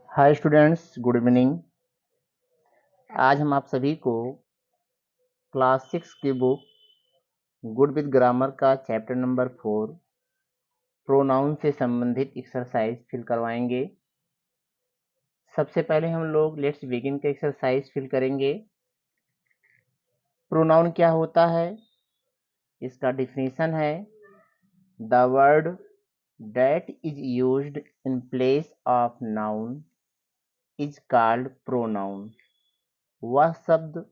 Hi students, good evening. आज हम आप सभी को क्लास 6 की बुक गुड विद ग्रामर का चैप्टर नंबर 4 प्रोनाउन से संबंधित एक्सरसाइज फिल करवाएंगे। सबसे पहले हम लोग लेट्स बिगिन का एक्सरसाइज फिल करेंगे। प्रोनाउन क्या होता है, इसका डिफिनीशन है the word that is used in place of noun is called pronoun. वह शब्द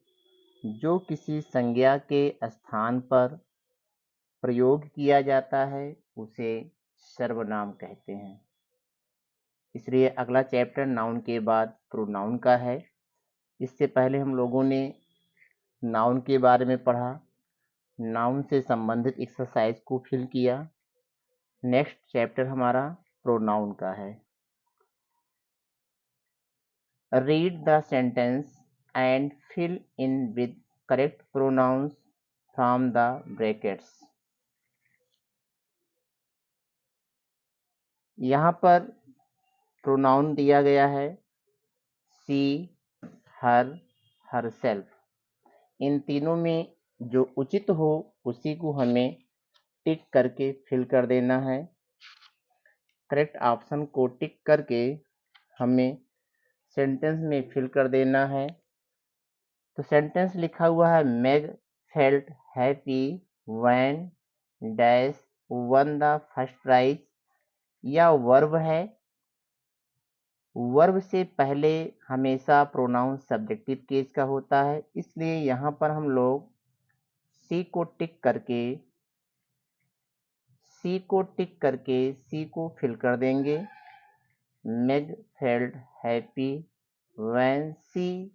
जो किसी संज्ञा के स्थान पर प्रयोग किया जाता है उसे सर्वनाम कहते हैं। इसलिए अगला चैप्टर नाउन के बाद प्रोनाउन का है। इससे पहले हम लोगों ने नाउन के बारे में पढ़ा, नाउन से संबंधित एक्सरसाइज को फिल किया। नेक्स्ट चैप्टर हमारा प्रोनाउन का है। Read the sentence and fill in with correct pronouns from the brackets. यहाँ पर प्रोनाउन दिया गया है सी, हर, हरसेल्फ। इन तीनों में जो उचित हो उसी को हमें टिक करके फिल कर देना है। करेक्ट ऑप्शन को टिक करके हमें सेंटेंस में फिल कर देना है। तो सेंटेंस लिखा हुआ है Meg felt happy when dash won the first prize. यह वर्ब है। वर्ब से पहले हमेशा प्रोनाउन सब्जेक्टिव केस का होता है, इसलिए यहाँ पर हम लोग सी को टिक करके सी को फिल कर देंगे। Meg felt happy when she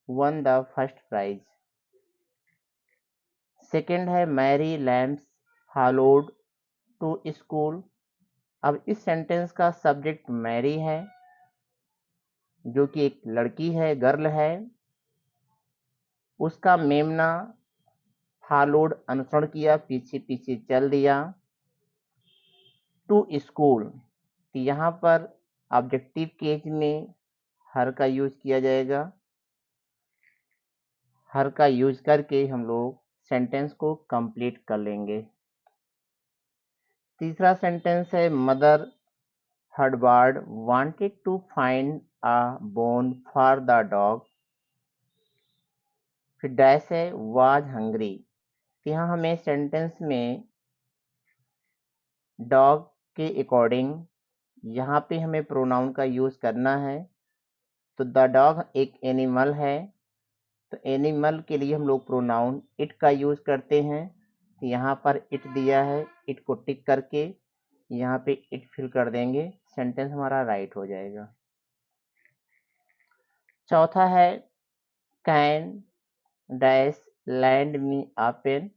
won the first prize. Second है Mary lambs followed to school. अब इस सेंटेंस का सब्जेक्ट मैरी है, जो कि एक लड़की है, गर्ल है। उसका मेमना फॉलोड अनुसरण किया, पीछे पीछे चल दिया। टू स्कूल, यहाँ पर ऑब्जेक्टिव केस में हर का यूज किया जाएगा। हर का यूज करके हम लोग सेंटेंस को कंप्लीट कर लेंगे। तीसरा सेंटेंस है mother Hubbard wanted to find a bone for the dog. फिर डैश है वाज हंग्री। यहाँ हमें सेंटेंस में डॉग के अकॉर्डिंग यहाँ पे हमें प्रोनाउन का यूज करना है। तो द डॉग एक एनिमल है, तो एनिमल के लिए हम लोग प्रोनाउन इट का यूज करते हैं। तो यहाँ पर इट दिया है, इट को टिक करके यहाँ पे इट फिल कर देंगे, सेंटेंस हमारा राइट हो जाएगा। चौथा है can dash lend me a pen.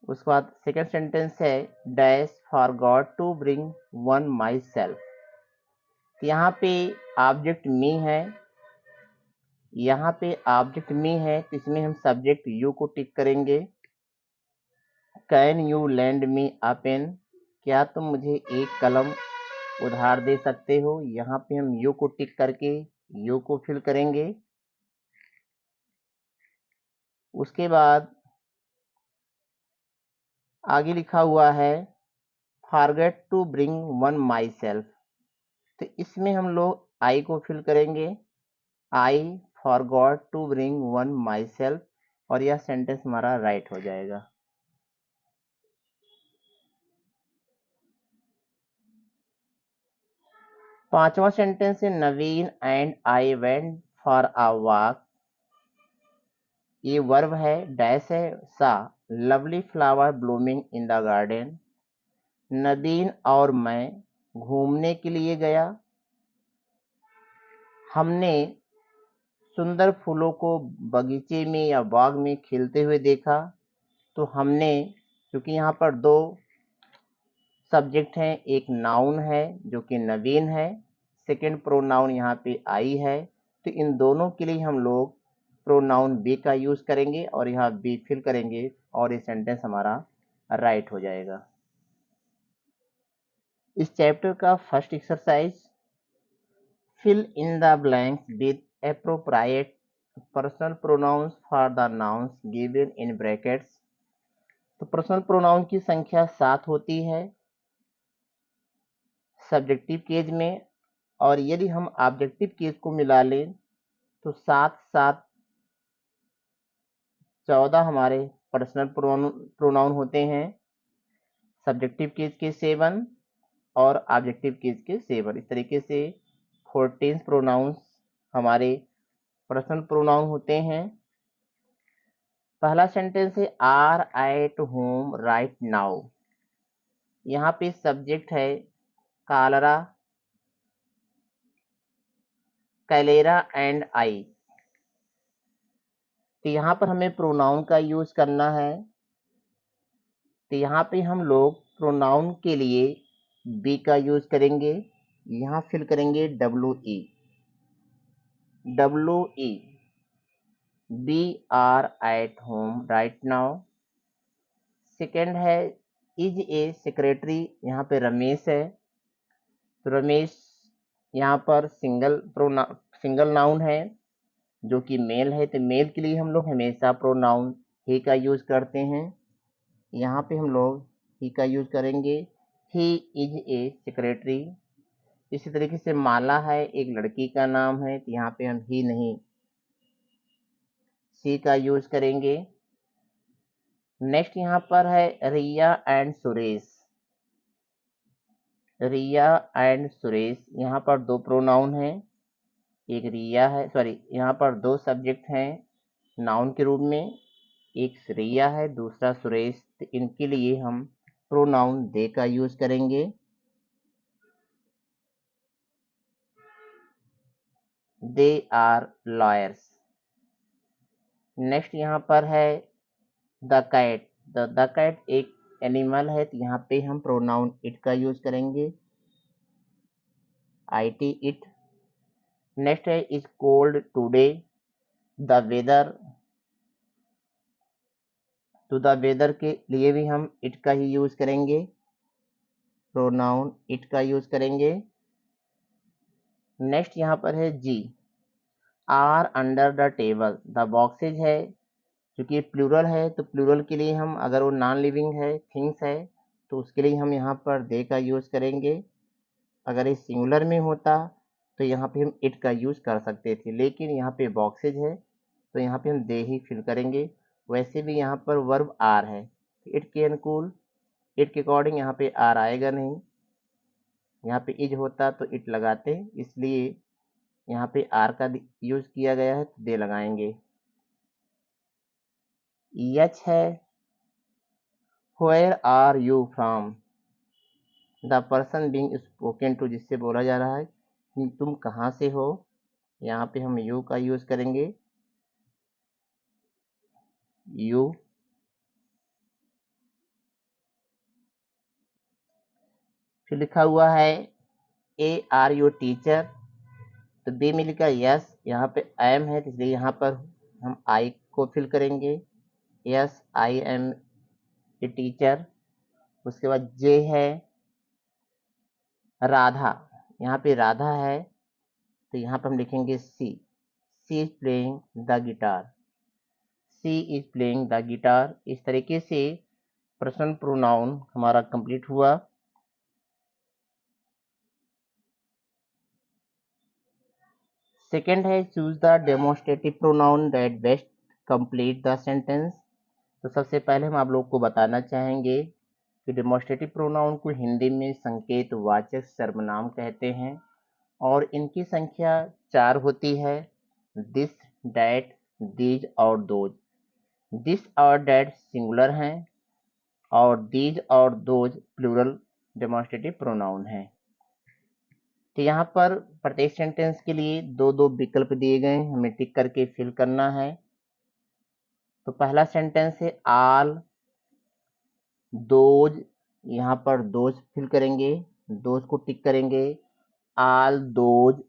उसके बाद सेकंड सेंटेंस है dash forgot to bring one myself. यहाँ पे ऑब्जेक्ट मी है, तो इसमें हम सब्जेक्ट यू को टिक करेंगे। Can you lend me a pen, क्या तुम मुझे एक कलम उधार दे सकते हो। यहाँ पे हम यू को टिक करके यू को फिल करेंगे। उसके बाद आगे लिखा हुआ है forget to bring one myself, तो इसमें हम लोग आई को फिल करेंगे। I forgot to bring one myself, और यह सेंटेंस हमारा राइट हो जाएगा। पांचवा सेंटेंस है Naveen and I went for a walk. ये वर्ब है, डैश है सा lovely flower blooming in the garden. Nadeen और मैं घूमने के लिए गया। हमने सुंदर फूलों को बगीचे में या बाग में खिलते हुए देखा। तो हमने, क्योंकि यहाँ पर दो सब्जेक्ट हैं, एक नाउन है जो कि नवीन है, सेकंड प्रोनाउन यहाँ पे आई है, तो इन दोनों के लिए हम लोग प्रोनाउन बी का यूज करेंगे और यहाँ बी फिल करेंगे और ये सेंटेंस हमारा राइट हो जाएगा। इस चैप्टर का first exercise fill in the blanks with appropriate personal pronouns for the nouns given in brackets। तो पर्सनल प्रोनाउन की संख्या 7 होती है सब्जेक्टिव केस में, और यदि हम ऑब्जेक्टिव केस को मिला लें तो 7 7 14 हमारे पर्सनल प्रोनाउन होते हैं। सब्जेक्टिव केस के 7 और ऑब्जेक्टिव केस के 7, इस तरीके से 14 प्रोनाउंस हमारे पर्सनल प्रोनाउन होते हैं। पहला सेंटेंस है are at home right now. यहाँ पे सब्जेक्ट है कालरा, कैलेरा एंड आई। तो यहाँ पर हमें प्रोनाउन का यूज करना है। तो यहाँ पे हम लोग प्रोनाउन के लिए बी का यूज करेंगे। यहाँ फिल करेंगे WE, we are at home right now. Second है इज ए सेक्रेटरी, यहाँ पे रमेश है, तो रमेश यहाँ पर सिंगल नाउन है जो कि मेल है, तो मेल के लिए हम लोग हमेशा प्रोनाउन ही का यूज करते हैं। यहाँ पे हम लोग ही का यूज करेंगे, ही इज ए सेक्रेटरी। इसी तरीके से माला है, एक लड़की का नाम है, तो यहाँ पे हम ही नहीं सी का यूज करेंगे। नेक्स्ट यहाँ पर है रिया एंड सुरेश। रिया एंड सुरेश, यहाँ पर 2 प्रोनाउन हैं, एक रिया है, यहाँ पर 2 सब्जेक्ट हैं नाउन के रूप में, एक रिया है, दूसरा सुरेश। तो इनके लिए हम प्रोनाउन दे का यूज करेंगे। They are lawyers. नेक्स्ट यहाँ पर है द कैट। द कैट एक एनिमल है, तो यहाँ पे हम प्रोनाउन इट का यूज करेंगे, IT इट। नेक्स्ट है is cold today. The weather, तो द वेदर के लिए भी हम इट का ही यूज करेंगे, प्रोनाउन इट का यूज करेंगे। नेक्स्ट यहाँ पर है जी, are under the table. The boxes है, क्योंकि प्लूरल है तो प्लूरल के लिए हम, अगर वो नॉन लिविंग है, थिंग्स है, तो उसके लिए हम यहाँ पर दे का यूज करेंगे। अगर ये सिंगुलर में होता तो यहाँ पे हम इट का यूज कर सकते थे, लेकिन यहाँ पे बॉक्सेज है तो यहाँ पे हम दे ही फिल करेंगे। वैसे भी यहाँ पर वर्ब आर है, इट के अनुकूल, इट के अकॉर्डिंग यहाँ पे आर आएगा नहीं। यहाँ पे इज होता तो इट लगाते, इसलिए यहाँ पे आर का यूज किया गया है तो दे लगाएंगे। यच है where are you from. The person being spoken to, जिससे बोला जा रहा है कि तुम कहाँ से हो, यहाँ पे हम यू का यूज करेंगे, यू। फिर लिखा हुआ है ए आर यू टीचर, तो बी में लिखा यस, यहाँ पे एम है, इसलिए यहाँ पर हम आई को फिल करेंगे, yes I am a teacher. उसके बाद जे है राधा, यहाँ पे राधा है, तो यहाँ पर हम लिखेंगे she is playing the guitar, she is playing the guitar. इस तरीके से पर्सनल प्रोनाउन हमारा कंप्लीट हुआ। सेकेंड है choose the demonstrative pronoun that best complete the sentence. तो सबसे पहले हम आप लोग को बताना चाहेंगे कि डेमोस्ट्रेटिव प्रोनाउन को हिंदी में संकेतवाचक सर्वनाम कहते हैं, और इनकी संख्या 4 होती है, दिस, डैट, दीज और दोज। दिस और डैट सिंगुलर हैं और दीज और दोज प्लूरल डेमोस्ट्रेटिव प्रोनाउन हैं। तो यहाँ पर प्रत्येक सेंटेंस के लिए 2-2 विकल्प दिए गए हैं, हमें टिक करके फिल करना है। तो पहला सेंटेंस है आल दोज, यहाँ पर दोज फिल करेंगे, दोज को टिक करेंगे। All those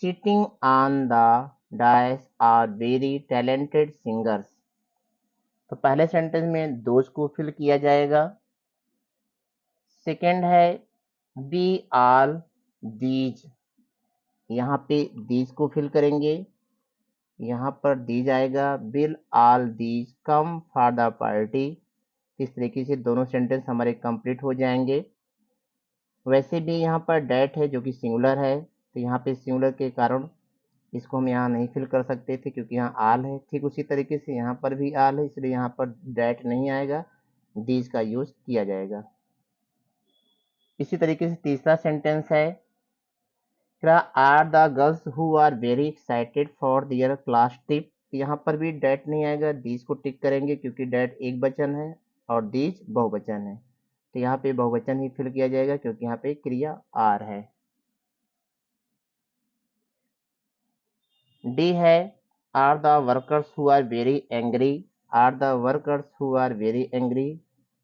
sitting on the dais are very talented singers. तो पहले सेंटेंस में दोज को फिल किया जाएगा। सेकेंड है बी आल दीज, यहाँ पे दीज को फिल करेंगे, यहाँ पर दीज आएगा, will all these come for the party. इस तरीके से दोनों सेंटेंस हमारे कंप्लीट हो जाएंगे। वैसे भी यहाँ पर डेट है जो कि सिंगुलर है, तो यहाँ पे सिंगुलर के कारण इसको हम यहाँ नहीं फिल कर सकते थे क्योंकि यहाँ आल है। ठीक उसी तरीके से यहाँ पर भी आल है, इसलिए यहाँ पर डेट नहीं आएगा, दीज का यूज किया जाएगा। इसी तरीके से तीसरा सेंटेंस है, are the girls who are very excited for their class trip. यहाँ पर भी डेट नहीं आएगा, दीज को टिक करेंगे क्योंकि डेट एक वचन है और दीज बहुवचन है, तो यहाँ पे बहुवचन ही फिल किया जाएगा क्योंकि यहाँ पे क्रिया आर है। डी है, are the workers who are very angry. Are the workers who are very angry,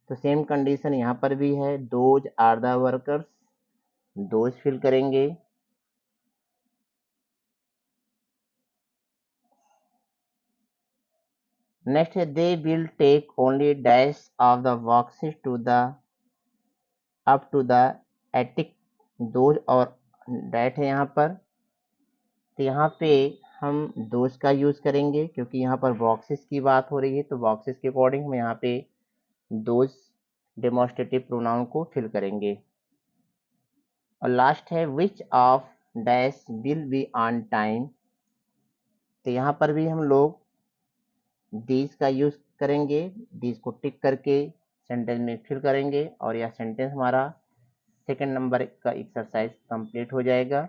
तो सेम कंडीशन यहाँ पर भी है, those are the workers, those फिल करेंगे। नेक्स्ट है, they will take only dash of the boxes to the up to the attic. Those और that है यहाँ पर, तो यहाँ पे हम दोज का यूज करेंगे क्योंकि यहाँ पर बॉक्सेस की बात हो रही है, तो बॉक्सेस के अकॉर्डिंग हम यहाँ पे दोज डेमोस्ट्रेटिव प्रोनाउन को फिल करेंगे। और लास्ट है, which of dash will be on time. तो यहाँ पर भी हम लोग दीज का यूज करेंगे, दीज को टिक करके सेंटेंस में फिल करेंगे और यह सेंटेंस हमारा सेकंड नंबर का एक्सरसाइज कंप्लीट हो जाएगा।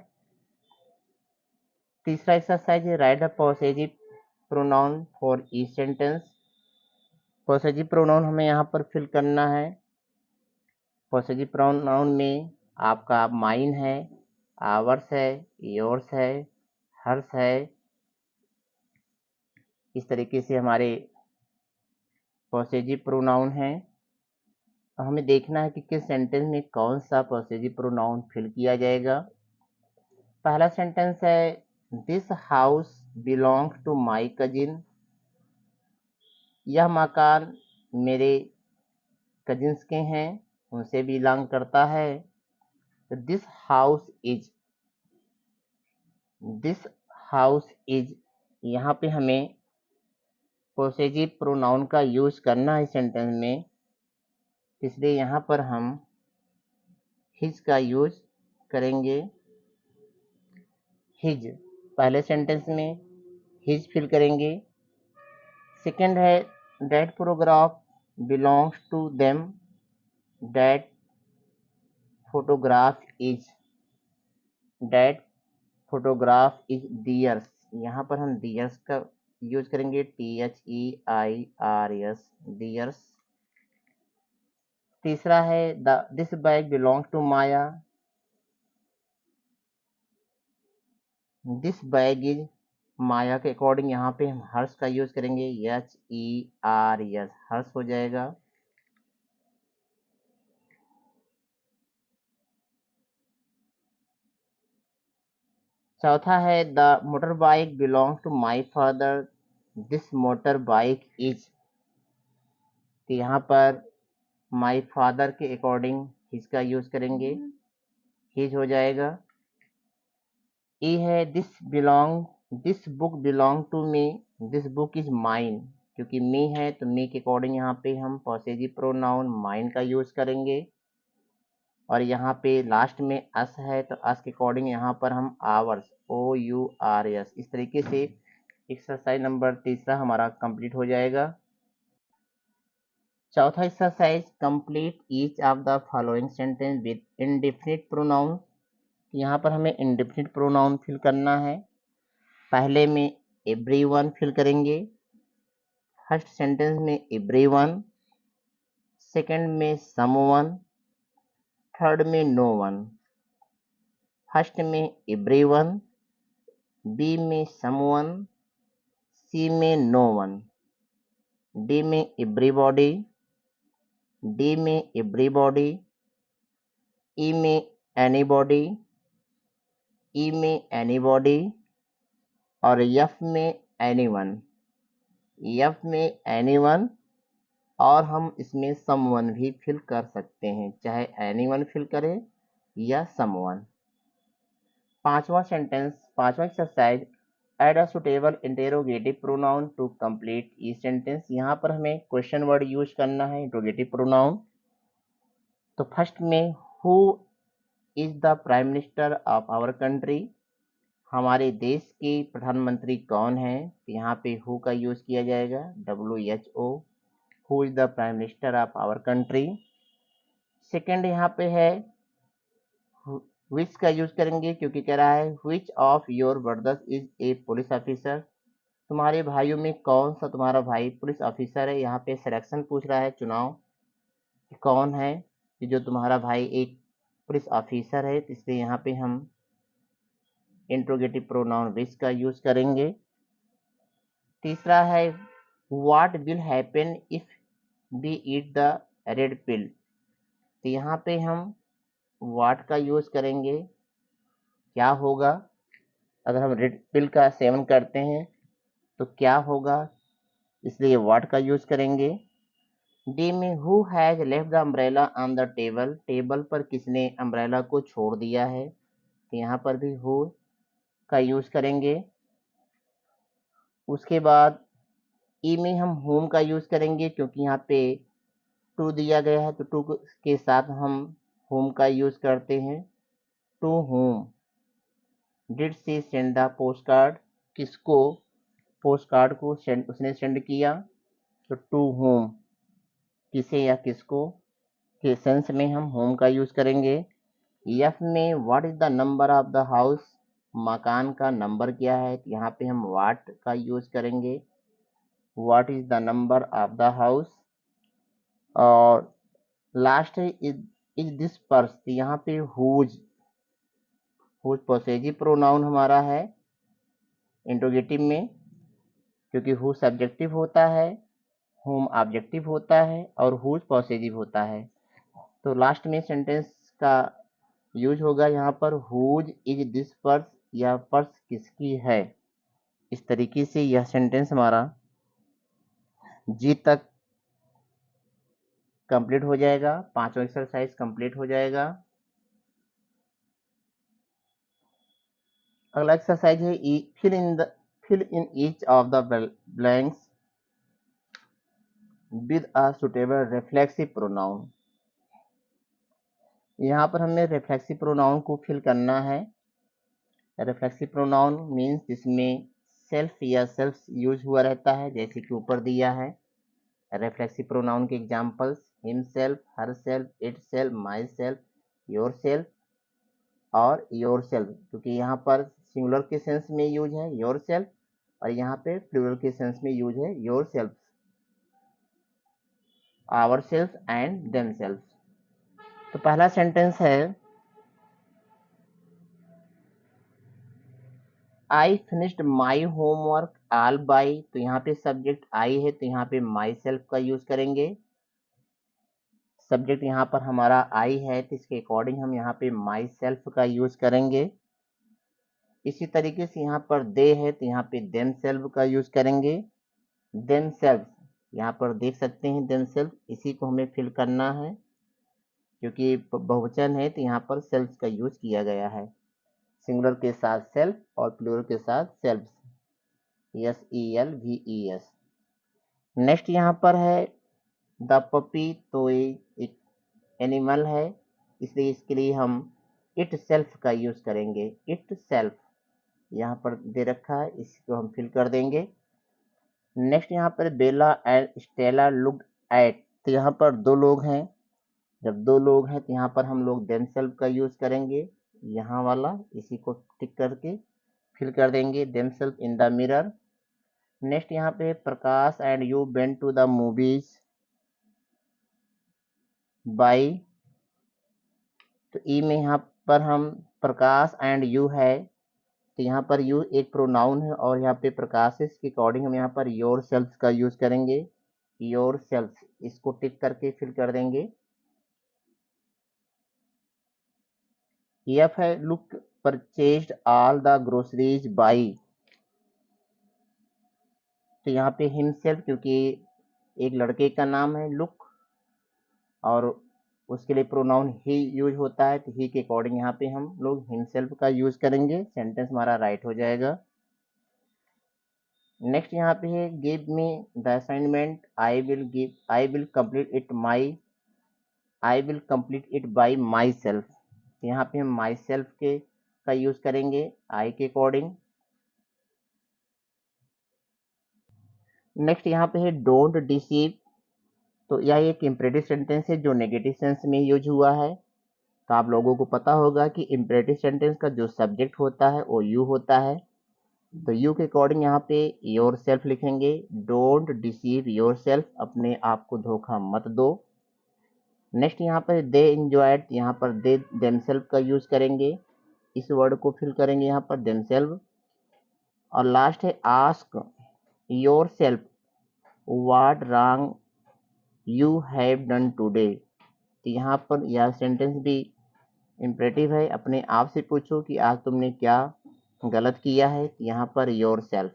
तीसरा एक्सरसाइज है, right the possessive pronoun for each sentence. Possessive pronoun हमें यहाँ पर फिल करना है। पॉसेसिव प्रोनाउन में आपका माइन है, आवर्स है, योर्स है, हर्स है। इस तरीके से हमारे पॉसेसिव प्रोनाउन है। हमें देखना है कि किस सेंटेंस में कौन सा पॉसेसिव प्रोनाउन फिल किया जाएगा। पहला सेंटेंस है, this house belongs to my cousin. यह मकान मेरे कजिन्स के हैं, उनसे बिलोंग करता है। तो दिस हाउस इज, यहाँ पे हमें पॉसेसिव प्रोनाउन का यूज करना है सेंटेंस में, इसलिए यहाँ पर हम हिज का यूज करेंगे। हिज पहले सेंटेंस में हिज फिल करेंगे। सेकंड है, that photograph belongs to them. That photograph is theirs. यहाँ पर हम दियर्स का यूज करेंगे, THEIRS, दियर्स। तीसरा है, this bag belongs to Maya. This bag is Maya के अकॉर्डिंग यहाँ पे हम हर्ष का यूज करेंगे, HERS, हर्ष हो जाएगा। चौथा है, the motor bike belongs to my father. This motor bike is, तो यहाँ पर माई फादर के अकॉर्डिंग हिज का यूज करेंगे, हिज हो जाएगा। ई है, this book belong to me. This book is mine, क्योंकि मी है तो मी के अकॉर्डिंग यहाँ पे हम पॉसेसिव प्रोनाउन माइन का यूज करेंगे। और यहाँ पे लास्ट में अस है तो अस के अकॉर्डिंग यहाँ पर हम आवर्स, OURS। इस तरीके से एक्सरसाइज नंबर तीसरा हमारा कंप्लीट हो जाएगा। चौथा exercise, complete each of the following sentence with indefinite pronoun. यहाँ पर हमें इंडेफिनिट प्रोनाउन फिल करना है। पहले में एवरीवन फिल करेंगे, फर्स्ट सेंटेंस में एवरीवन, सेकंड में समवन, थर्ड में नो वन। फर्स्ट में एवरीवन, बी में समवन, सी में नो वन, डी में एवरीबॉडी, डी में एवरीबॉडी, ई में एनीबॉडी, ई में एनीबॉडी और एफ में एनीवन। एफ में एनीवन और हम इसमें समवन भी फिल कर सकते हैं, चाहे एनीवन फिल करें या समवन। पांचवा exercise, add a suitable interrogative pronoun to complete the sentence. यहाँ पर हमें क्वेश्चन वर्ड यूज करना है, इंट्रोगेटिव प्रोनाउन। तो फर्स्ट में who is the prime minister of our country, हमारे देश के प्रधानमंत्री कौन है, तो यहाँ पे हु का यूज किया जाएगा, WHO, who is the prime minister of our country. Second यहाँ पे है विच का यूज करेंगे, क्योंकि कह रहा है which of your brothers is a police officer, तुम्हारे भाइयों में कौन सा तुम्हारा भाई पुलिस ऑफिसर है। यहाँ पे सिलेक्शन पूछ रहा है, चुनाव, कौन है कि जो तुम्हारा भाई एक पुलिस ऑफिसर है, इसलिए यहाँ पे हम इंट्रोगेटिव प्रोनाउन विच का यूज करेंगे। तीसरा है what will happen if we eat the red pill, तो यहाँ पे हम व्हाट का यूज करेंगे, क्या होगा अगर हम रेड पिल का सेवन करते हैं तो क्या होगा, इसलिए व्हाट का यूज करेंगे। डी में who has left the umbrella on the table, table पर किसने अम्ब्रेला को छोड़ दिया है, तो यहाँ पर भी हु का यूज करेंगे। उसके बाद ई में हम होम का यूज करेंगे, क्योंकि यहाँ पे टू दिया गया है तो टू के साथ हम होम का यूज करते हैं। To whom did she send the post card, किसको पोस्ट कार्ड को उसने सेंड किया, तो टू होम किसे या किसको, के सेंस में हम होम का यूज करेंगे। एफ में what is the number of the house, मकान का नंबर क्या है, तो यहाँ पे हम व्हाट का यूज करेंगे, what is the number of the house. और लास्ट है इज दिस पर्स, यहाँ पे हुज पॉसेसिव प्रोनाउन हमारा है इंट्रोगेटिव में, क्योंकि हु सब्जेक्टिव होता है, होम ऑब्जेक्टिव होता है और हुज पॉसेसिव होता है। तो लास्ट में सेंटेंस का यूज होगा यहाँ पर हुज इज दिस पर्स, यह पर्स किसकी है। इस तरीके से यह सेंटेंस हमारा जी तक कंप्लीट हो जाएगा, पांचवा एक्सरसाइज कंप्लीट हो जाएगा। अगला एक्सरसाइज है fill in each of the blanks with a suitable reflexive pronoun. यहाँ पर हमें रिफ्लेक्सिव प्रोनाउन को फिल करना है। रिफ्लेक्सिव प्रोनाउन मीन्स जिसमें सेल्फ या सेल्फ यूज हुआ रहता है, जैसे कि ऊपर दिया है। रिफ्लेक्सिव प्रोनाउन के examples himself, herself, itself, myself, yourself और योरसेल्फ, क्योंकि यहाँ पर सिंगुलर के सेंस में यूज है योरसेल्फ और यहाँ पे प्लूरल के सेंस में यूज है योरसेल्फ, आवरसेल्फ एंड देमसेल्फ। तो पहला सेंटेंस है I finished my homework all by, तो यहाँ पे सब्जेक्ट आई है तो यहाँ पे माई सेल्फ का यूज करेंगे। सब्जेक्ट यहाँ पर हमारा आई है तो इसके अकॉर्डिंग हम यहाँ पे माई सेल्फ का यूज करेंगे। इसी तरीके से यहाँ पर दे है तो यहाँ पे देम सेल्फ का यूज करेंगे। देम सेल्फ यहाँ पर देख सकते हैं, देम सेल्फ इसी को हमें फिल करना है, क्योंकि बहुवचन है तो यहाँ पर सेल्फ का यूज किया गया है। सिंगुलर के साथ सेल्फ और प्लूरल के साथ सेल्फ, SELVES। नेक्स्ट यहाँ पर है द पपी, तो एक एनिमल है इसलिए इसके लिए हम इट सेल्फ का यूज करेंगे। इट सेल्फ यहाँ पर दे रखा है, इसको हम फिल कर देंगे। नेक्स्ट यहाँ पर बेला एंड स्टेला लुक्ड एट, तो यहाँ पर दो लोग हैं, जब दो लोग हैं तो यहाँ पर हम लोग देमसेल्फ का यूज करेंगे, यहाँ वाला इसी को टिक करके फिल कर देंगे, themselves in the mirror. Next यहाँ पे Prakash and you went to the movies by, तो ई में यहाँ पर हम प्रकाश एंड यू है तो यहाँ पर यू एक प्रोनाउन है और यहाँ पे प्रकाश के अकॉर्डिंग हम यहाँ पर योर सेल्फ का यूज करेंगे, योर सेल्फ, इसको टिक करके फिल कर देंगे। एफ है look purchased all the groceries by, तो यहाँ पे हिमसेल्फ, क्योंकि एक लड़के का नाम है लुक और उसके लिए प्रोनाउन ही यूज होता है, तो ही के अकॉर्डिंग यहाँ पे हम लोग हिमसेल्फ का यूज करेंगे। सेंटेंस हमारा राइट हो जाएगा। नेक्स्ट यहाँ पे है give me the assignment, I will complete it by my self. यहाँ पे हम माई सेल्फ के का यूज करेंगे आई के अकॉर्डिंग। नेक्स्ट यहाँ पे है डोंट डिसीव, तो यह एक इम्परेटिव सेंटेंस है जो नेगेटिव सेंस में यूज हुआ है। तो आप लोगों को पता होगा कि इम्परेटिव सेंटेंस का जो सब्जेक्ट होता है वो यू होता है। तो यू के अकॉर्डिंग यहाँ पे योर सेल्फ लिखेंगे। डोंट डिसीव योर सेल्फ, अपने आप को धोखा मत दो। नेक्स्ट यहाँ पर दे इंजॉयड, यहाँ पर दे देमसेल्फ का यूज करेंगे, इस वर्ड को फिल करेंगे यहाँ पर देमसेल्फ। और लास्ट है ask your self what wrong you have done today. तो यहाँ पर यह सेंटेंस भी इम्परेटिव है, अपने आप से पूछो कि आज तुमने क्या गलत किया है। यहाँ पर योर सेल्फ,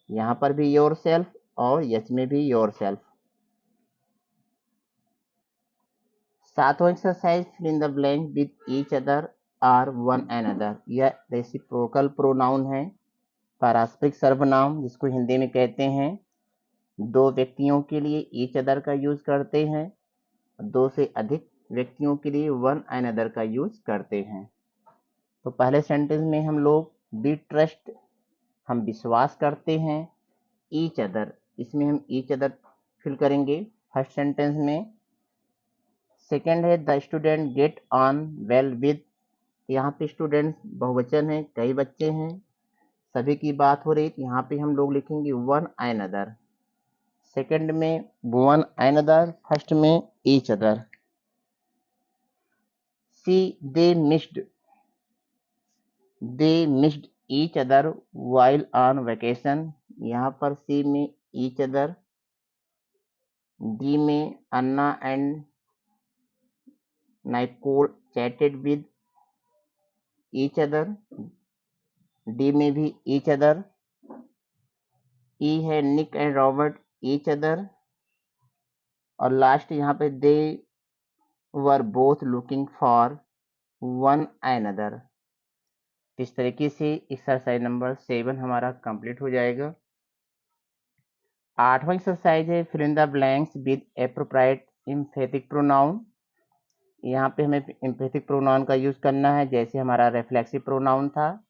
यहाँ पर भी योर सेल्फ और यच में भी योर सेल्फ। सातवां exercise fill in the blank with each other or one another. यह रेसिप्रोकल प्रोनाउन है, पारस्परिक सर्वनाम जिसको हिंदी में कहते हैं। दो व्यक्तियों के लिए ईच अदर का यूज करते हैं, दो से अधिक व्यक्तियों के लिए वन अनदर का यूज करते हैं। तो पहले सेंटेंस में हम लोग बी ट्रस्ट, हम विश्वास करते हैं। ईच अदर, इसमें हम ईच अदर फिल करेंगे फर्स्ट सेंटेंस में। सेकेंड है the student get on well with, यहाँ पे स्टूडेंट्स बहुवचन है, कई बच्चे हैं, सभी की बात हो रही, तो यहाँ पे हम लोग लिखेंगे वन अनदर। सेकेंड में वन अनदर, फर्स्ट में each other. C they missed each other while on vacation, यहाँ पर सी में ईच अदर, डी में Anna and Nicole chatted with each other, D में भी ईच अदर। ई है Nick and Robert each other. और last यहाँ पे they were both looking for one another. इस तरीके से एक्सरसाइज नंबर 7 हमारा कंप्लीट हो जाएगा। आठवां एक्सरसाइज है fill in the blanks with appropriate emphatic pronoun. यहाँ पे हमें एम्फेटिक प्रोनाउन का यूज करना है, जैसे हमारा रिफ्लेक्सिव प्रोनाउन था।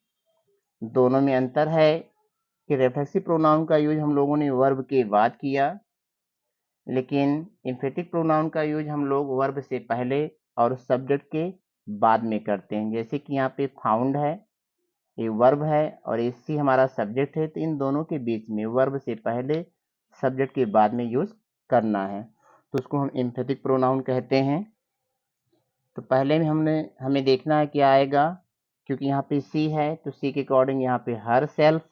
दोनों में अंतर है कि रिफ्लेक्सिव प्रोनाउन का यूज हम लोगों ने वर्ब के बाद किया, लेकिन एम्फेटिक प्रोनाउन का यूज हम लोग वर्ब से पहले और सब्जेक्ट के बाद में करते हैं। जैसे कि यहाँ पे फाउंड है, ये वर्ब है और ये सी हमारा सब्जेक्ट है, तो इन दोनों के बीच में वर्ब से पहले सब्जेक्ट के बाद में यूज करना है, तो उसको हम एम्फेटिक प्रोनाउन कहते हैं। तो पहले में हमें देखना है क्या आएगा, क्योंकि यहाँ पे सी है तो सी के अकॉर्डिंग यहाँ पे हर सेल्फ।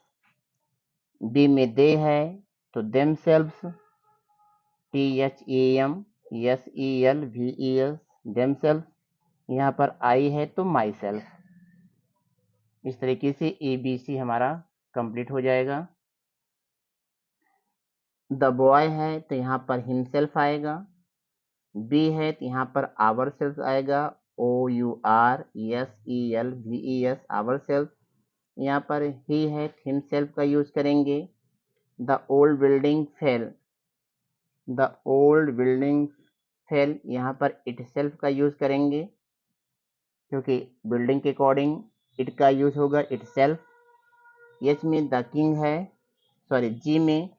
बी में दे है तो themselves, THEMSELVES themself. यहाँ पर आई है तो माई सेल्फ। इस तरीके से ABC हमारा कंप्लीट हो जाएगा। द बॉय है तो यहाँ पर हिमसेल्फ आएगा। बी है तो यहाँ पर आवर सेल्फ आएगा, OURSELVES आवर सेल्फ। यहाँ पर ही है हिमसेल्फ का यूज करेंगे। द ओल्ड बिल्डिंग फेल, यहाँ पर इट सेल्फ का यूज करेंगे, क्योंकि बिल्डिंग के अकॉर्डिंग इट का यूज होगा इट सेल्फ। एच में द किंग है, सॉरी जी में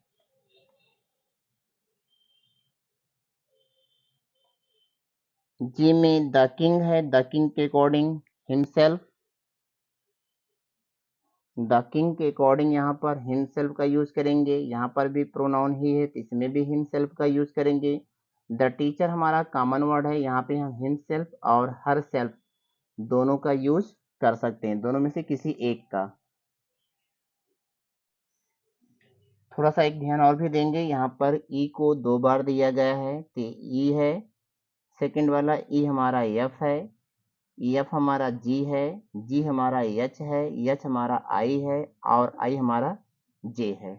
द किंग है, द किंग के अकॉर्डिंग हिमसेल्फ। द किंग के अकॉर्डिंग यहाँ पर हिमसेल्फ का यूज करेंगे। यहाँ पर भी प्रोनाउन ही है तो इसमें भी हिमसेल्फ का यूज करेंगे। द टीचर हमारा कॉमन वर्ड है, यहाँ पे हम हिमसेल्फ और हर सेल्फ दोनों का यूज कर सकते हैं, दोनों में से किसी एक का। थोड़ा सा एक ध्यान और भी देंगे, यहाँ पर ई को 2 बार दिया गया है, तो ई है, सेकंड वाला ई हमारा एफ है, एफ हमारा जी है, जी हमारा एच है, एच हमारा आई है और आई हमारा जे है।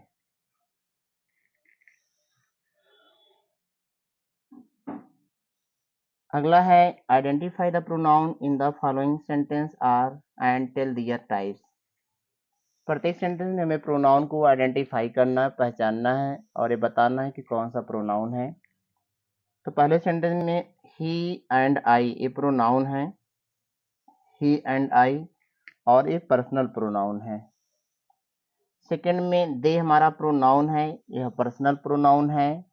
अगला है identify the pronoun in the following sentence or and tell their types. प्रत्येक सेंटेंस में हमें प्रोनाउन को आइडेंटिफाई करना है, पहचानना है और ये बताना है कि कौन सा प्रोनाउन है। तो पहले सेंटेंस में ही एंड आई ये प्रोनाउन है, ही एंड आई, और ये पर्सनल प्रोनाउन है। सेकंड में दे हमारा प्रोनाउन है, यह पर्सनल प्रोनाउन है।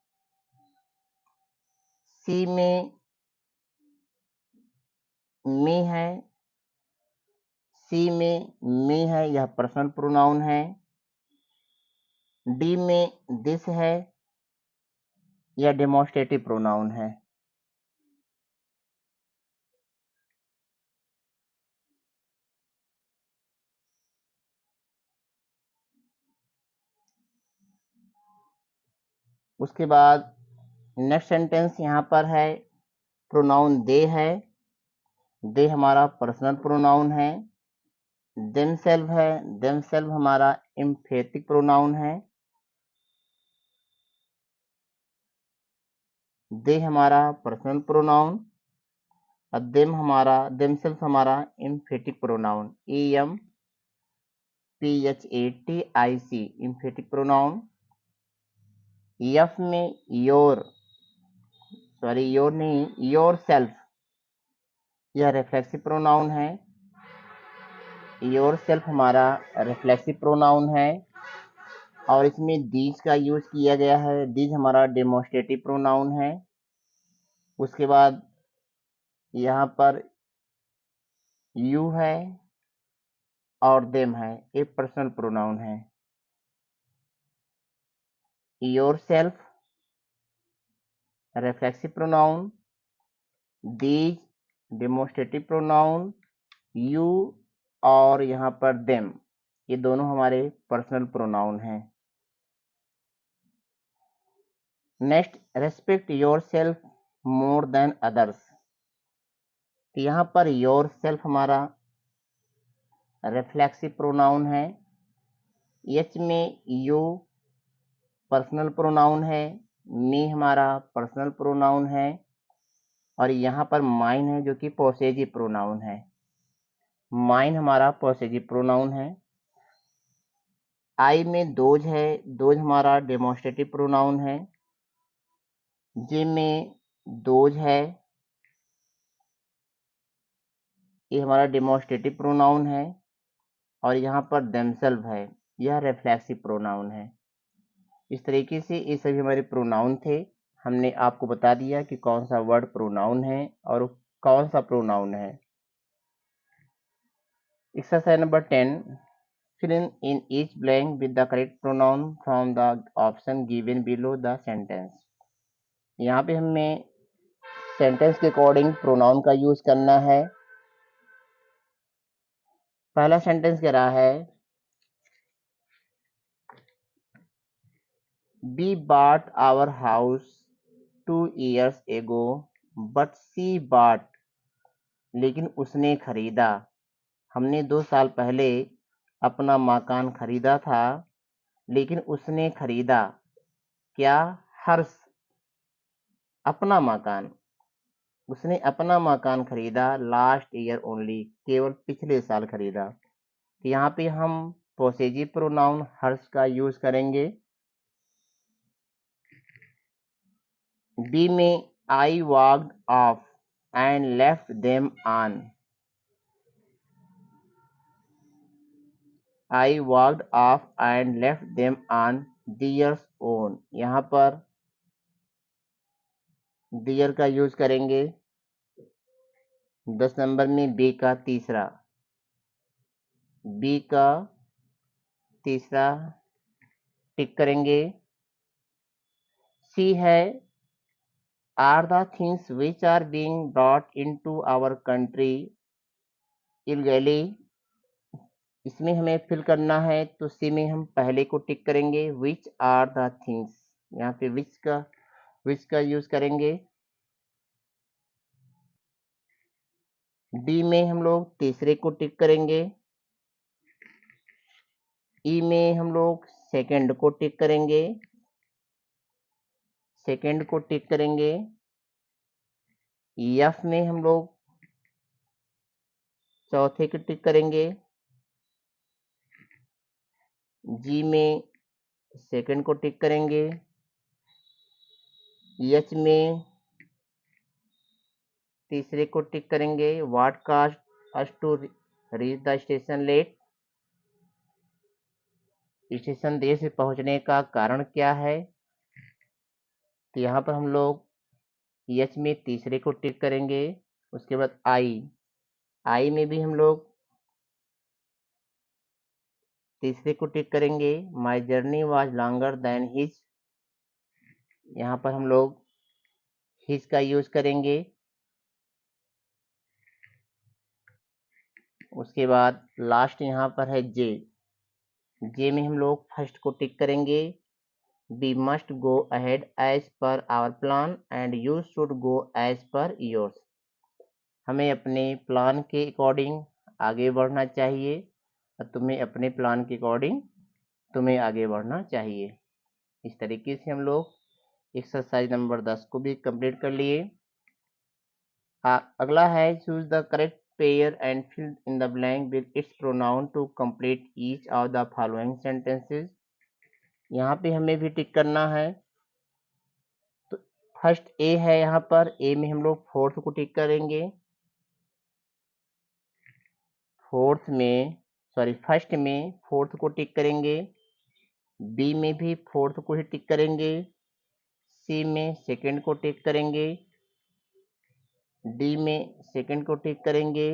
सी में मी है, सी में मी है, यह पर्सनल प्रोनाउन है। डी में दिस है, यह डेमोस्ट्रेटिव प्रोनाउन है। उसके बाद नेक्स्ट सेंटेंस यहाँ पर है, प्रोनाउन दे है, दे हमारा पर्सनल प्रोनाउन है। देमसेल्फ है, देमसेल्फ हमारा एम्फेटिक प्रोनाउन है। दे हमारा पर्सनल प्रोनाउन और देमसेल्फ हमारा emphatic pronoun, EMPHATIC emphatic pronoun. F में योर नहीं, योर सेल्फ, यह रिफ्लेक्सिव प्रोनाउन है। योर सेल्फ हमारा रिफ्लेक्सिव प्रोनाउन है और इसमें दीज का यूज किया गया है। दीज हमारा डेमोस्ट्रेटिव प्रोनाउन है। उसके बाद यहाँ पर यू है और देम है, ये पर्सनल प्रोनाउन है। Your self reflexive pronoun, these demonstrative pronoun, you और यहाँ पर देम, ये दोनों हमारे पर्सनल प्रोनाउन हैं। Next, respect your self more than others. तो यहाँ पर योर सेल्फ हमारा रिफ्लेक्सिव प्रोनाउन है। एच में यू पर्सनल प्रोनाउन है, मी हमारा पर्सनल प्रोनाउन है और यहाँ पर माइन है जो कि पॉसेसिव प्रोनाउन है। माइन हमारा पॉसेसिव प्रोनाउन है। आई में दोज है, दोज हमारा डेमोस्ट्रेटिव प्रोनाउन है। जे में दोज है, ये हमारा डेमोस्ट्रेटिव प्रोनाउन है और यहाँ पर देमसेल्फ है, यह रिफ्लेक्सिव प्रोनाउन है। इस तरीके से ये सभी हमारे प्रोनाउन थे। हमने आपको बता दिया कि कौन सा वर्ड प्रोनाउन है और कौन सा प्रोनाउन है। Exercise number 10, fill in each blank with the correct pronoun from the option given below the sentence। यहाँ पे हमें सेंटेंस के अकॉर्डिंग प्रोनाउन का यूज करना है। पहला सेंटेंस कह रहा है, We bought our house 2 years ago, but she bought, लेकिन उसने खरीदा। हमने 2 साल पहले अपना मकान खरीदा था, लेकिन उसने खरीदा क्या? हर्ष, अपना मकान। उसने अपना मकान खरीदा लास्ट ईयर ओनली, केवल पिछले साल खरीदा। तो यहाँ पे हम पॉसेसिव प्रोनाउन हर्ष का यूज करेंगे। बी में I walked of and left them on. I walked of and left them on theirs own, यहाँ पर दियर का यूज करेंगे। 10 नंबर में बी का तीसरा टिक करेंगे। सी है, are the things which are being brought into our country illegally। इसमें हमें फिल करना है, तो सी में हम पहले को टिक करेंगे, which are the things, यहाँ पे which का यूज करेंगे। डी में हम लोग तीसरे को टिक करेंगे। ई में हम लोग सेकंड को टिक करेंगे, एफ में हम लोग चौथे को टिक करेंगे, जी में सेकंड को टिक करेंगे, एच में तीसरे को टिक करेंगे। What caused us to reach the station late, station देर से पहुंचने का कारण क्या है। तो यहाँ पर हम लोग एच में तीसरे को टिक करेंगे। उसके बाद आई में भी हम लोग तीसरे को टिक करेंगे। My journey was longer than his, यहाँ पर हम लोग हिज का यूज करेंगे। उसके बाद लास्ट यहाँ पर है जे में हम लोग फर्स्ट को टिक करेंगे। We must go ahead as per our plan and you should go as per yours, हमें अपने प्लान के अकॉर्डिंग आगे बढ़ना चाहिए और तुम्हें अपने प्लान के अकॉर्डिंग तुम्हें आगे बढ़ना चाहिए। इस तरीके से हम लोग एक्सरसाइज नंबर 10 को भी कंप्लीट कर लिए। अगला है choose the correct pair and fill in the blank with its pronoun to complete each of the following sentences. यहाँ पे हमें भी टिक करना है। तो फर्स्ट ए है, यहाँ पर ए में हम लोग फोर्थ को टिक करेंगे। फर्स्ट में फोर्थ को टिक करेंगे। बी में भी फोर्थ को ही टिक करेंगे। सी में सेकंड को टिक करेंगे। डी में सेकंड को टिक करेंगे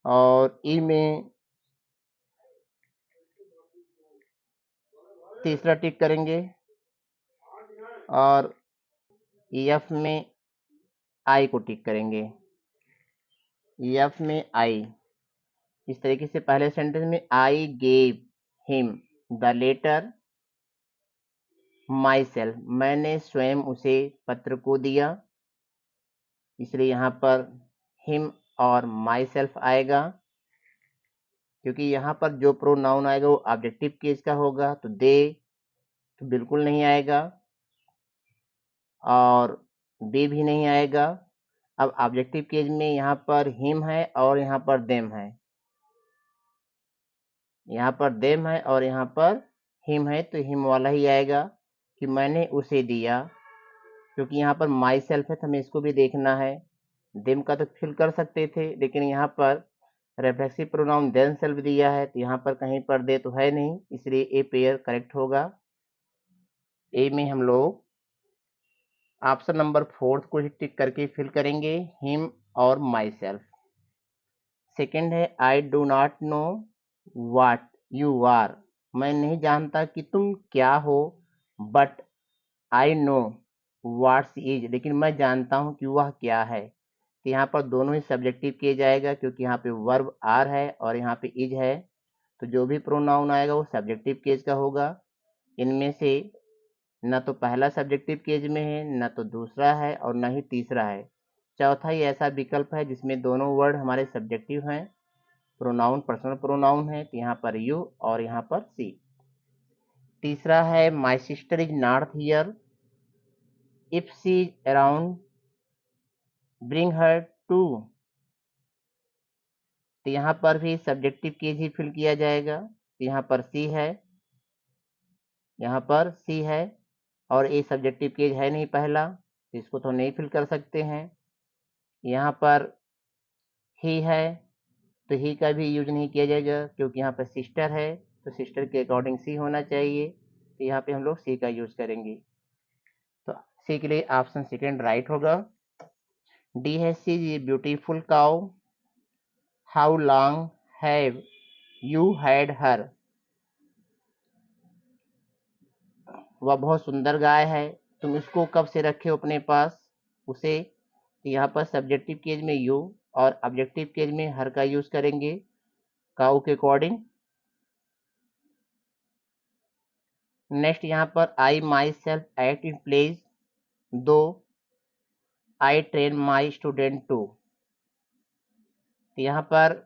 और ई में तीसरा टिक करेंगे और एफ में आई को टिक करेंगे। एफ में आई, इस तरीके से पहले सेंटेंस में I gave him the letter myself, मैंने स्वयं उसे पत्र को दिया, इसलिए यहाँ पर हिम और माई सेल्फ आएगा। क्योंकि यहाँ पर जो प्रोनाउन आएगा वो ऑब्जेक्टिव केस का होगा, तो दे तो बिल्कुल नहीं आएगा और बी भी नहीं आएगा। अब ऑब्जेक्टिव केस में यहाँ पर हिम है और यहाँ पर देम है, यहाँ पर देम है और यहाँ पर हिम है, तो हिम वाला ही आएगा कि मैंने उसे दिया। क्योंकि यहाँ पर माई सेल्फ है तो हमें इसको भी देखना है। देम का तो फिल कर सकते थे, लेकिन यहाँ पर रेफ्लेक्सिव प्रोनाउन देम सेल्फ दिया है तो यहाँ पर कहीं पर दे तो है नहीं, इसलिए ए पेयर करेक्ट होगा। ए में हम लोग ऑप्शन नंबर 4 को ही टिक करके फिल करेंगे, हिम और माई सेल्फ। सेकेंड है I do not know what you are, मैं नहीं जानता कि तुम क्या हो, but I know what's is, लेकिन मैं जानता हूं कि वह क्या है। तो यहाँ पर दोनों ही सब्जेक्टिव किया जाएगा क्योंकि यहाँ पे वर्ब आर है और यहाँ पे इज है, तो जो भी प्रोनाउन आएगा वो सब्जेक्टिव केस का होगा। इनमें से न तो पहला सब्जेक्टिव केस में है, न तो दूसरा है और न ही तीसरा है। चौथा ही ऐसा विकल्प है जिसमें दोनों वर्ड हमारे सब्जेक्टिव हैं, प्रोनाउन पर्सनल प्रोनाउन है, तो यहाँ पर यू और यहाँ पर सी। तीसरा है my sister is not here, if she is around bring her too, तो यहाँ पर भी सब्जेक्टिव केस ही फिल किया जाएगा। तो यहाँ पर सी है, यहाँ पर सी है और ए सब्जेक्टिव केस है नहीं पहला, तो इसको तो नहीं फिल कर सकते हैं। यहाँ पर ही है तो ही का भी यूज नहीं किया जाएगा क्योंकि यहाँ पर सिस्टर है, तो सिस्टर के अकॉर्डिंग सी होना चाहिए, तो यहाँ पे हम लोग सी का यूज करेंगे। तो सी के लिए ऑप्शन सेकेंड राइट होगा। डी है she is a beautiful cow, how long have you had her, वह बहुत सुंदर गाय है, तुम इसको कब से रखे हो अपने पास उसे। तो यहाँ पर सब्जेक्टिव केस में यू और ऑब्जेक्टिव केस में हर का यूज करेंगे काउ के अकॉर्डिंग। नेक्स्ट यहाँ पर I myself act in place, though I train my student too, तो यहाँ पर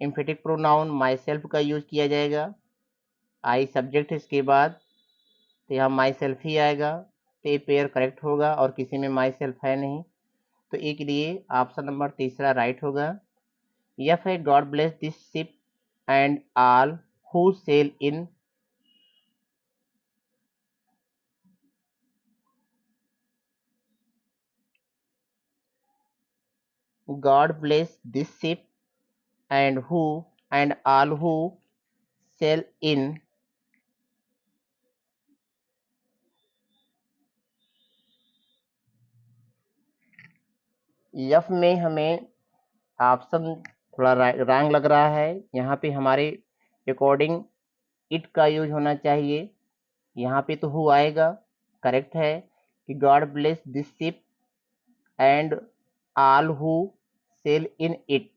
एम्फेटिक प्रोनाउन माई सेल्फ का यूज किया जाएगा। आई सब्जेक्ट इसके बाद, तो यहाँ माई सेल्फ ही आएगा। तो ये पेयर करेक्ट होगा और किसी में माई सेल्फ है नहीं, तो ए के लिए ऑप्शन नंबर तीसरा राइट होगा। यफ है God bless this ship and all who sail in, God bless this ship and who and all who sail in, F में हमें ऑप्शन थोड़ा रॉन्ग लग रहा है। यहाँ पे हमारे अकॉर्डिंग इट का यूज होना चाहिए। यहाँ पे तो हु आएगा, करेक्ट है कि God bless this ship and all who sail in it,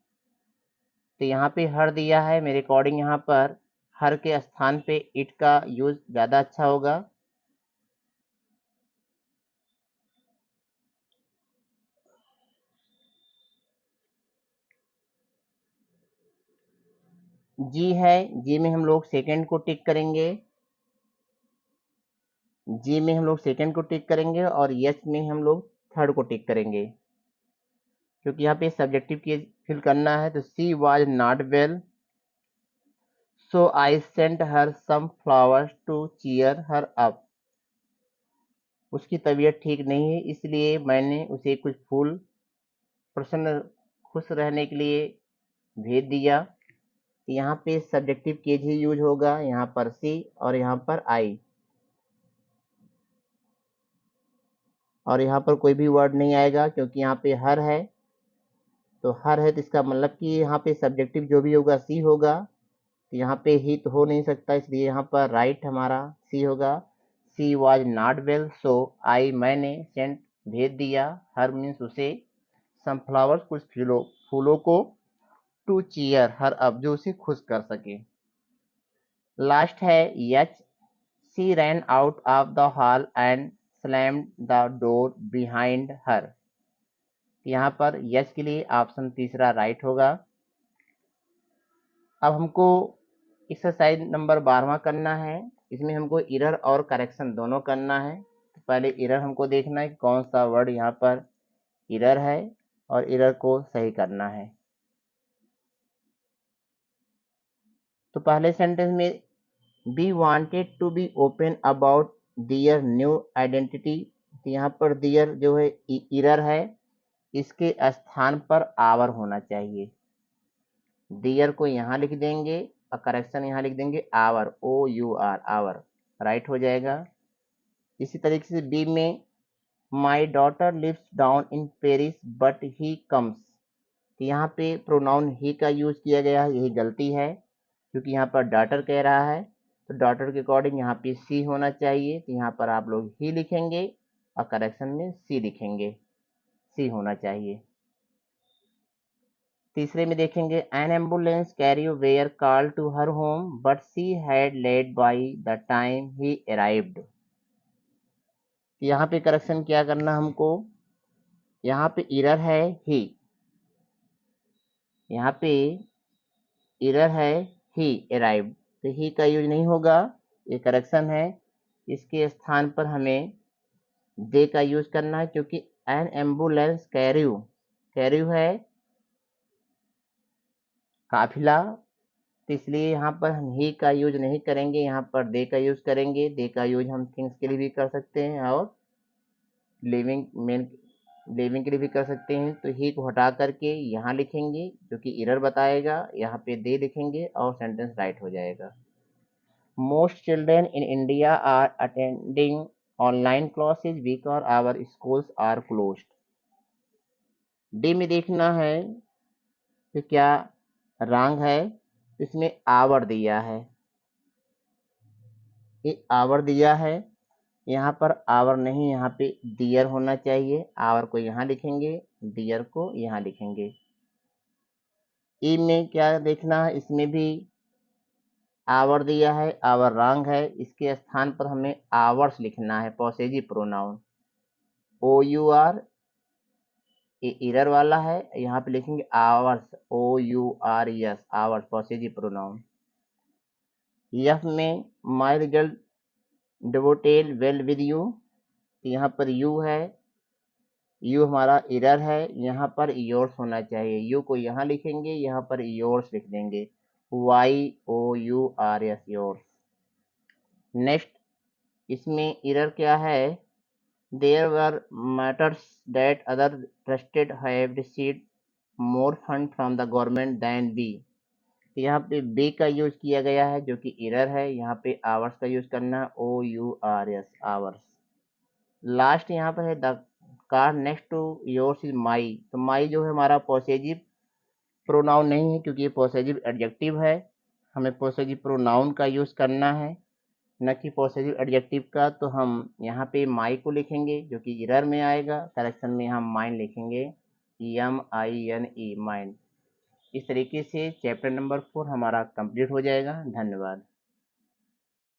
तो यहाँ पे हर दिया है, मेरे अकॉर्डिंग यहाँ पर हर के स्थान पे इट का यूज ज़्यादा अच्छा होगा। जी है, जी में हम लोग सेकंड को टिक करेंगे, जी में हम लोग सेकंड को टिक करेंगे और यस में हम लोग थर्ड को टिक करेंगे, क्योंकि यहाँ पे सब्जेक्टिव की फिल करना है। तो she was not well so I sent her some flowers to cheer her up, उसकी तबीयत ठीक नहीं है इसलिए मैंने उसे कुछ फूल प्रसन्न खुश रहने के लिए भेज दिया। यहाँ पे सब्जेक्टिव केज ही यूज होगा, यहाँ पर सी और यहाँ पर आई, और यहाँ पर कोई भी वर्ड नहीं आएगा क्योंकि यहाँ पे हर है। तो हर है तो इसका मतलब कि यहाँ पे सब्जेक्टिव जो भी होगा सी होगा, तो यहाँ पे ही तो हो नहीं सकता, इसलिए यहाँ पर राइट हमारा सी होगा। She was not well so I, मैंने सेंट भेज दिया, हर मीन्स उसे सम फ्लावर्स कुछ फूलों को टू चीयर हर अब, जो उसे खुश कर सके। लास्ट है यच, she ran out of the hall and slammed the door behind her, यहाँ पर यस के लिए ऑप्शन तीसरा राइट होगा। अब हमको एक्सरसाइज नंबर 12वां करना है, इसमें हमको इरर और करेक्शन दोनों करना है। तो पहले इरर हमको देखना है कि कौन सा वर्ड यहाँ पर इरर है और इरर को सही करना है। तो पहले सेंटेंस में we wanted to be open about their new identity, तो यहाँ पर दियर जो है इरर है, इसके स्थान पर आवर होना चाहिए। दियर को यहाँ लिख देंगे और करेक्शन यहाँ लिख देंगे our, O U R, our, right हो जाएगा। इसी तरीके से बी में my daughter lives down in Paris but he comes, तो यहाँ पे प्रोनाउन ही का यूज किया गया है, यही गलती है क्योंकि यहाँ पर डॉटर कह रहा है, तो डॉटर के अकॉर्डिंग यहाँ पे सी होना चाहिए, तो यहाँ पर आप लोग ही लिखेंगे और करेक्शन में सी लिखेंगे, सी होना चाहिए। तीसरे में देखेंगे an ambulance carrier were call to her home but she had late by the time he arrived, यहाँ पे करेक्शन क्या करना हमको, यहाँ पे इरर है ही, यहाँ पे इरर है ही अराइव्ड, तो ही का यूज नहीं होगा, ये करेक्शन है। इसके स्थान पर हमें दे का यूज करना है क्योंकि एन एम्बुलेंस कैरियो, कैरियो है काफिला, तो इसलिए यहाँ पर हम ही का यूज नहीं करेंगे, यहाँ पर दे का यूज करेंगे। दे का यूज हम थिंग्स के लिए भी कर सकते हैं और लिविंग मेन लिविंग के लिए भी कर सकते हैं। तो ही को हटा करके यहाँ लिखेंगे जो कि एरर बताएगा, यहाँ पे दे लिखेंगे और सेंटेंस राइट हो जाएगा। Most children in India are attending online classes because our schools are closed, D में देखना है कि क्या रॉन्ग है, इसमें आवर दिया है, ये आवर दिया है, यहाँ पर आवर नहीं, यहाँ पे डियर होना चाहिए, आवर को यहाँ लिखेंगे, डियर को यहाँ लिखेंगे। ई में क्या देखना है, इसमें भी आवर दिया है, आवर रॉन्ग है, इसके स्थान पर हमें आवर्स लिखना है, possessive pronoun, O U R, ये एरर वाला है, यहाँ पे लिखेंगे ours, O U R S, ours possessive pronoun. F में my result devoted well with you, तो यहाँ पर यू है, यू हमारा एरर है, यहाँ पर योर्स होना चाहिए। यू को यहाँ लिखेंगे, यहाँ पर योर्स लिख देंगे, YOURS योर्स। नेक्स्ट इसमें एरर क्या है, there were matters that other trusted have received more fund from the government than we. तो यहाँ पे बी का यूज किया गया है जो कि एरर है, यहाँ पे आवर्स का यूज करना, OURS आवर्स। लास्ट यहाँ पर है the car next to yours is my. तो माई जो है हमारा पॉसेसिव प्रोनाउन नहीं है क्योंकि ये पॉसेसिव एडजेक्टिव है, हमें पॉसेसिव प्रोनाउन का यूज करना है न कि पॉसेसिव एडजेक्टिव का। तो हम यहाँ पे माई को लिखेंगे जो कि एरर में आएगा, करेक्शन में हम माइन लिखेंगे, MINE माइंड। इस तरीके से चैप्टर नंबर 4 हमारा कंप्लीट हो जाएगा। धन्यवाद।